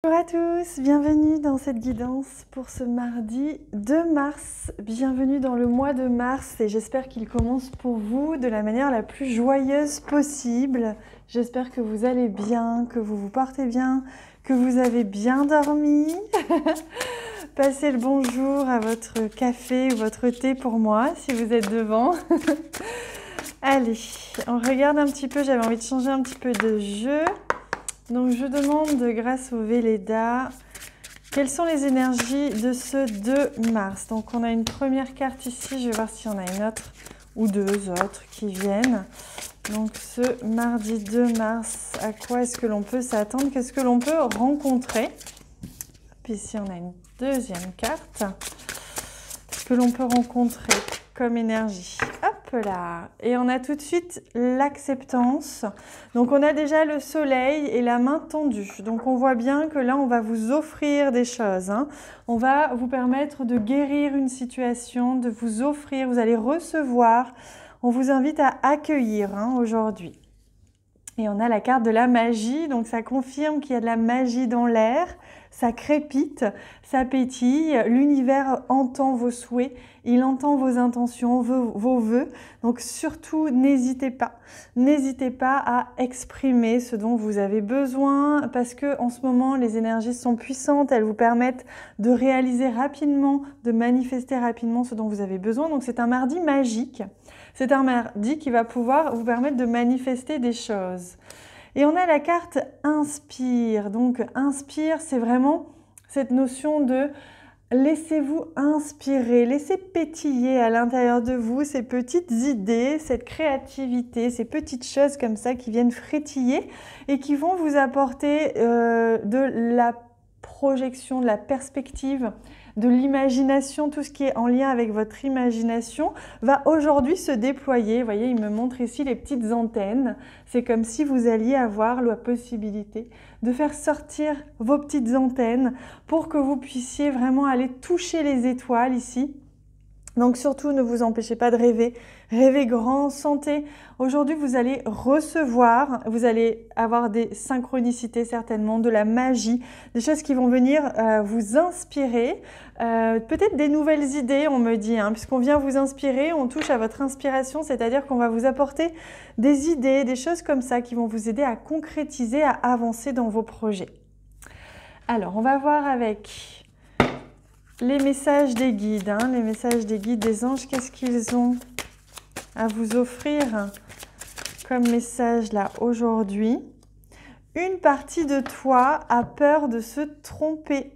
Bonjour à tous, bienvenue dans cette guidance pour ce mardi 2 mars. Bienvenue dans le mois de mars et j'espère qu'il commence pour vous de la manière la plus joyeuse possible. J'espère que vous allez bien, que vous vous portez bien, que vous avez bien dormi. Passez le bonjour à votre café ou votre thé pour moi si vous êtes devant. Allez, on regarde un petit peu, j'avais envie de changer un petit peu de jeu. Donc je demande grâce au Velleda, quelles sont les énergies de ce 2 mars. Donc on a une première carte ici, je vais voir s'il y en a une autre ou deux autres qui viennent. Donc ce mardi 2 mars, à quoi est-ce que l'on peut s'attendre? Qu'est-ce que l'on peut rencontrer? Puis ici on a une deuxième carte. Ce que l'on peut rencontrer comme énergie. Hop là! Et on a tout de suite l'acceptance. Donc on a déjà le soleil et la main tendue. Donc on voit bien que là on va vous offrir des choses. On va vous permettre de guérir une situation, de vous offrir, vous allez recevoir. On vous invite à accueillir aujourd'hui. Et on a la carte de la magie, donc ça confirme qu'il y a de la magie dans l'air, ça crépite, ça pétille, l'univers entend vos souhaits, il entend vos intentions, vos vœux, donc surtout n'hésitez pas à exprimer ce dont vous avez besoin, parce que en ce moment les énergies sont puissantes, elles vous permettent de réaliser rapidement, de manifester rapidement ce dont vous avez besoin, donc c'est un mardi magique. C'est un mardi qui va pouvoir vous permettre de manifester des choses. Et on a la carte Inspire. Donc Inspire, c'est vraiment cette notion de laissez-vous inspirer, laissez pétiller à l'intérieur de vous ces petites idées, cette créativité, ces petites choses comme ça qui viennent frétiller et qui vont vous apporter de la projection, de la perspective, de l'imagination, tout ce qui est en lien avec votre imagination va aujourd'hui se déployer. Vous voyez, il me montre ici les petites antennes. C'est comme si vous alliez avoir la possibilité de faire sortir vos petites antennes pour que vous puissiez vraiment aller toucher les étoiles ici. Donc surtout, ne vous empêchez pas de rêver. Rêvez grand, sentez. Aujourd'hui, vous allez recevoir, vous allez avoir des synchronicités certainement, de la magie, des choses qui vont venir vous inspirer. Peut-être des nouvelles idées, on me dit, puisqu'on vient vous inspirer, on touche à votre inspiration, c'est-à-dire qu'on va vous apporter des idées, des choses comme ça qui vont vous aider à concrétiser, à avancer dans vos projets. Alors, on va voir avec les messages des guides, les messages des guides, des anges, qu'est-ce qu'ils ont à vous offrir comme message là aujourd'hui? Une partie de toi a peur de se tromper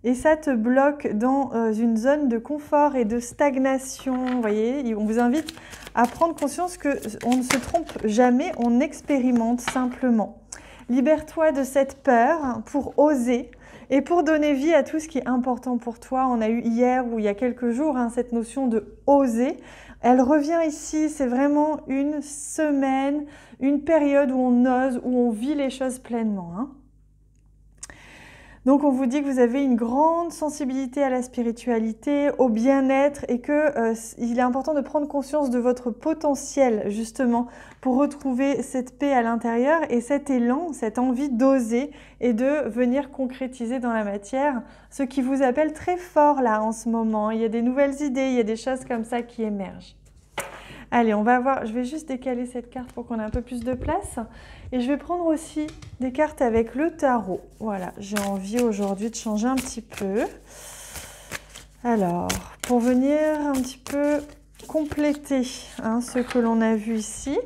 et ça te bloque dans une zone de confort et de stagnation. Vous voyez, on vous invite à prendre conscience qu'on ne se trompe jamais, on expérimente simplement. Libère-toi de cette peur pour oser. Et pour donner vie à tout ce qui est important pour toi, on a eu hier ou il y a quelques jours cette notion de oser. Elle revient ici, c'est vraiment une semaine, une période où on ose, où on vit les choses pleinement. Donc on vous dit que vous avez une grande sensibilité à la spiritualité, au bien-être et qu'il est important de prendre conscience de votre potentiel justement pour retrouver cette paix à l'intérieur et cet élan, cette envie d'oser et de venir concrétiser dans la matière ce qui vous appelle très fort là en ce moment. Il y a des nouvelles idées, il y a des choses comme ça qui émergent. Allez, on va voir, je vais juste décaler cette carte pour qu'on ait un peu plus de place. Et je vais prendre aussi des cartes avec le tarot. Voilà, j'ai envie aujourd'hui de changer un petit peu. Alors, pour venir un petit peu compléter ce que l'on a vu ici.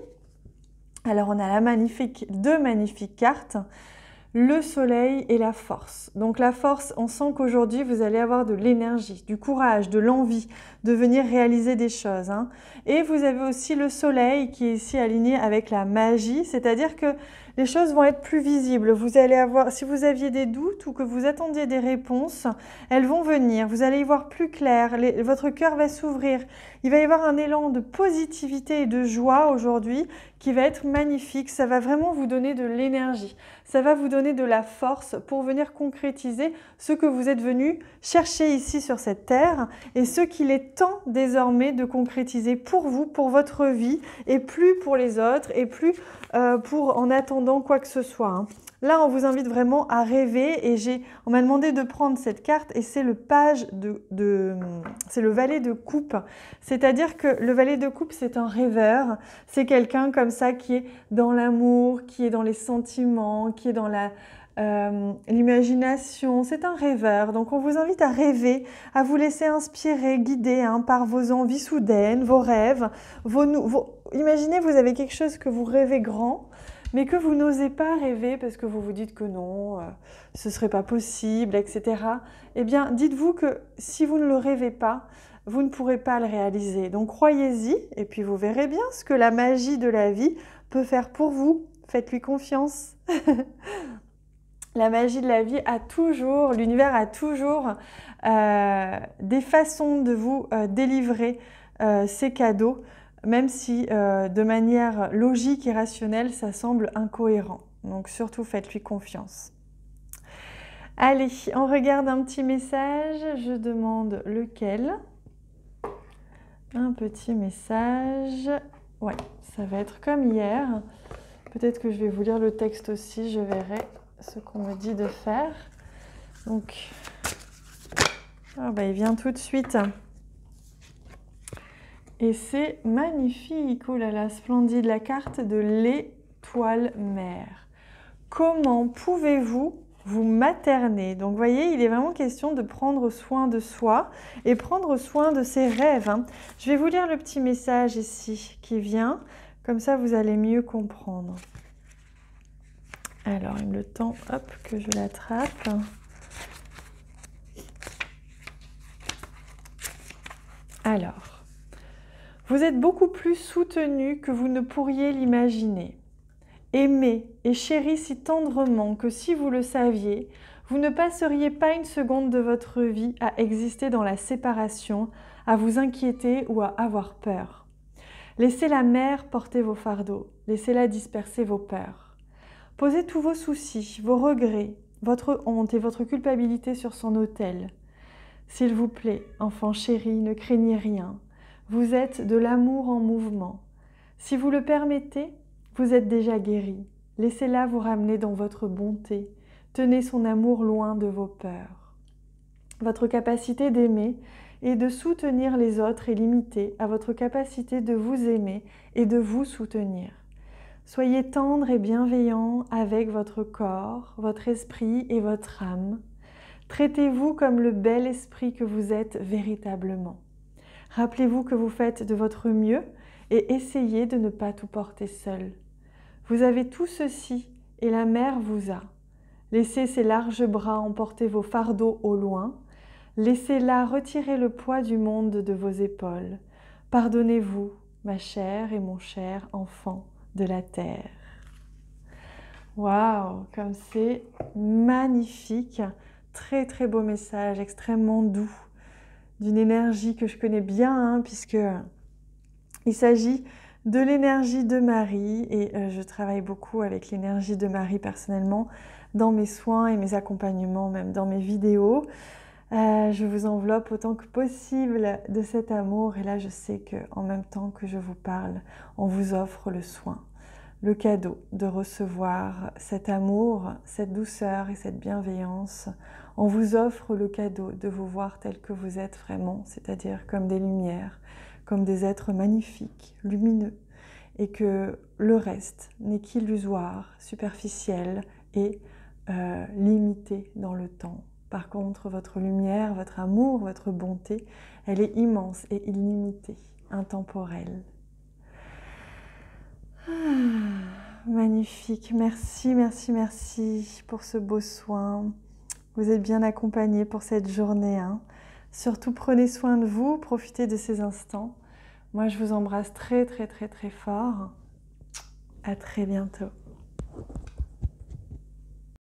Alors, on a deux magnifiques cartes. Le soleil et la force. Donc la force, on sent qu'aujourd'hui, vous allez avoir de l'énergie, du courage, de l'envie de venir réaliser des choses. Et vous avez aussi le soleil qui est ici aligné avec la magie, c'est-à-dire que les choses vont être plus visibles. Vous allez avoir, si vous aviez des doutes ou que vous attendiez des réponses, elles vont venir. Vous allez y voir plus clair, votre cœur va s'ouvrir. Il va y avoir un élan de positivité et de joie aujourd'hui qui va être magnifique. Ça va vraiment vous donner de l'énergie. Ça va vous donner de la force pour venir concrétiser ce que vous êtes venu chercher ici sur cette terre et ce qu'il est temps désormais de concrétiser pour vous, pour votre vie et plus pour les autres et plus en attendant quoi que ce soit, hein. Là, on vous invite vraiment à rêver et on m'a demandé de prendre cette carte et c'est le c'est le valet de coupe. C'est-à-dire que le valet de coupe, c'est un rêveur. C'est quelqu'un comme ça qui est dans l'amour, qui est dans les sentiments, qui est dans l'imagination. C'est un rêveur. Donc, on vous invite à rêver, à vous laisser inspirer, guider hein, par vos envies soudaines, vos rêves. Imaginez, vous avez quelque chose que vous rêvez grand, mais que vous n'osez pas rêver parce que vous vous dites que non, ce ne serait pas possible, etc. Eh bien, dites-vous que si vous ne le rêvez pas, vous ne pourrez pas le réaliser. Donc, croyez-y et puis vous verrez bien ce que la magie de la vie peut faire pour vous. Faites-lui confiance. La magie de la vie a toujours, l'univers a toujours des façons de vous délivrer ces cadeaux, même si de manière logique et rationnelle, ça semble incohérent. Donc surtout, faites-lui confiance. Allez, on regarde un petit message. Je demande lequel. Un petit message. Ouais, ça va être comme hier. Peut-être que je vais vous lire le texte aussi, je verrai ce qu'on me dit de faire. Donc, il vient tout de suite. Et c'est magnifique, oh là là, splendide, la carte de l'étoile mère. Comment pouvez-vous vous materner? Donc, vous voyez, il est vraiment question de prendre soin de soi et prendre soin de ses rêves, hein. Je vais vous lire le petit message ici qui vient, comme ça vous allez mieux comprendre. Alors, il me le temps, hop, que je l'attrape. Alors, vous êtes beaucoup plus soutenu que vous ne pourriez l'imaginer. Aimé et chéri si tendrement que si vous le saviez, vous ne passeriez pas une seconde de votre vie à exister dans la séparation, à vous inquiéter ou à avoir peur. Laissez la mer porter vos fardeaux, laissez-la disperser vos peurs. Posez tous vos soucis, vos regrets, votre honte et votre culpabilité sur son autel. S'il vous plaît, enfant chéri, ne craignez rien. Vous êtes de l'amour en mouvement. Si vous le permettez, vous êtes déjà guéri. Laissez-la vous ramener dans votre bonté. Tenez son amour loin de vos peurs. Votre capacité d'aimer et de soutenir les autres est limitée à votre capacité de vous aimer et de vous soutenir. Soyez tendre et bienveillant avec votre corps, votre esprit et votre âme. Traitez-vous comme le bel esprit que vous êtes véritablement. Rappelez-vous que vous faites de votre mieux et essayez de ne pas tout porter seul. Vous avez tout ceci et la mer vous a. Laissez ses larges bras emporter vos fardeaux au loin. Laissez-la retirer le poids du monde de vos épaules. Pardonnez-vous, ma chère et mon cher enfant de la terre. Waouh, comme c'est magnifique. Très très beau message, extrêmement doux, d'une énergie que je connais bien, hein, puisque il s'agit de l'énergie de Marie et je travaille beaucoup avec l'énergie de Marie personnellement dans mes soins et mes accompagnements, même dans mes vidéos. Je vous enveloppe autant que possible de cet amour et là je sais qu'en même temps que je vous parle, on vous offre le soin, le cadeau de recevoir cet amour, cette douceur et cette bienveillance. On vous offre le cadeau de vous voir tel que vous êtes vraiment, c'est-à-dire comme des lumières, comme des êtres magnifiques, lumineux, et que le reste n'est qu'illusoire, superficiel et limité dans le temps. Par contre, votre lumière, votre amour, votre bonté, elle est immense et illimitée, intemporelle. Magnifique, merci, merci, merci pour ce beau soin. Vous êtes bien accompagnés pour cette journée, hein. Surtout prenez soin de vous, profitez de ces instants. Moi je vous embrasse très très très très fort. À très bientôt.